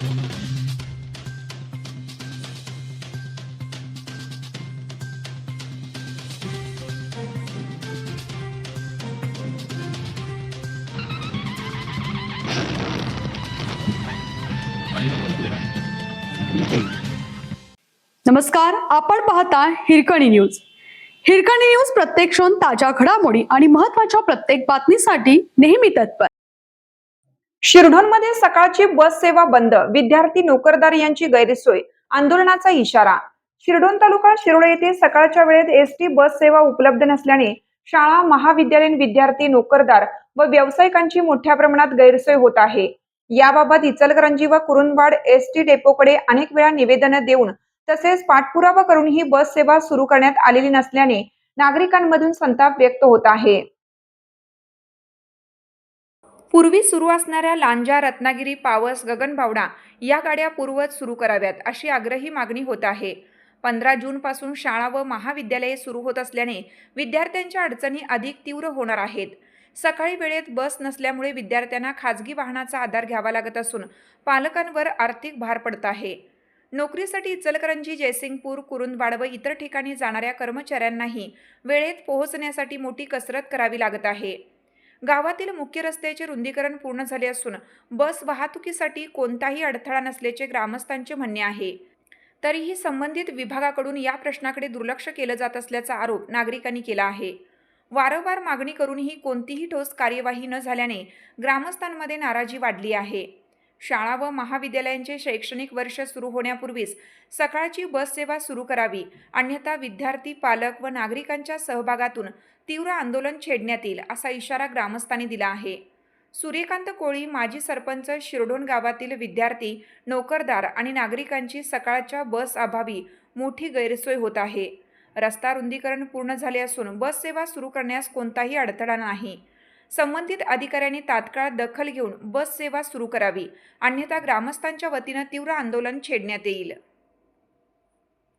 नमस्कार, आपण पाहता हिरकणी न्यूज. हिरकणी न्यूज प्रत्येक क्षण ताज्या घडामोडी आणि महत्त्वाच्या प्रत्येक बातमीसाठी नेहमी तत्पर. शिरढोणमध्ये सकाळची बस सेवा बंद, विद्यार्थी नोकरदार यांची गैरसोय, आंदोलनाचा इशारा. शिरढोण तालुका शिरोळ येथे सकाळच्या वेळेत एसटी बस सेवा उपलब्ध नसल्याने शाळा, महाविद्यालयीन विद्यार्थी, नोकरदार व व्यावसायिकांची मोठ्या प्रमाणात गैरसोय होत आहे. याबाबत इचलकरंजी व कुरुंदवाड एसटी डेपोकडे अनेक वेळा निवेदन देऊन तसेच पाठपुरावा करूनही बस सेवा सुरू करण्यात आलेली नसल्याने नागरिकांमधून संताप व्यक्त होत आहे. पूर्वी सुरू असणाऱ्या लांजा, रत्नागिरी, पावस, गगनबावडा या गाड्या पूर्ववत सुरू कराव्यात अशी आग्रही मागणी होत आहे. 15 जूनपासून शाळा व महाविद्यालये सुरू होत असल्याने विद्यार्थ्यांच्या अडचणी अधिक तीव्र होणार आहेत. सकाळी वेळेत बस नसल्यामुळे विद्यार्थ्यांना खाजगी वाहनाचा आधार घ्यावा लागत असून पालकांवर आर्थिक भार पडत आहे. नोकरीसाठी इचलकरंजी, जयसिंगपूर, कुरुंदवाड व इतर ठिकाणी जाणाऱ्या कर्मचाऱ्यांनाही वेळेत पोहोचण्यासाठी मोठी कसरत करावी लागत आहे. गावातील मुख्य रस्त्याचे रुंदीकरण पूर्ण झाले असून बस वाहतुकीसाठी कोणताही अडथळा नसल्याचे ग्रामस्थांचे म्हणणे आहे. तरीही संबंधित विभागाकडून या प्रश्नाकडे दुर्लक्ष केलं जात असल्याचा आरोप नागरिकांनी केला आहे. वारंवार मागणी करूनही कोणतीही ठोस कार्यवाही न झाल्याने ग्रामस्थांमध्ये नाराजी वाढली आहे. शाळा व महाविद्यालयांचे शैक्षणिक वर्ष सुरू होण्यापूर्वीच सकाळची बस सेवा सुरू करावी, अन्यथा विद्यार्थी, पालक व नागरिकांच्या सहभागातून तीव्र आंदोलन छेडण्यात येईल असा इशारा ग्रामस्थांनी दिला आहे. सूर्यकांत कोळी, माजी सरपंच, शिरढोण गावातील विद्यार्थी, नोकरदार आणि नागरिकांची सकाळच्या बस अभावी मोठी गैरसोय होत आहे. रस्ता रुंदीकरण पूर्ण झाले असून बस सेवा सुरू करण्यास कोणताही अडथळा नाही. संबंधित अधिकाऱ्यांनी तात्काळ दखल घेऊन बस सेवा सुरू करावी, अन्यथा ग्रामस्थांच्या वतीनं तीव्र आंदोलन छेडण्यात येईल.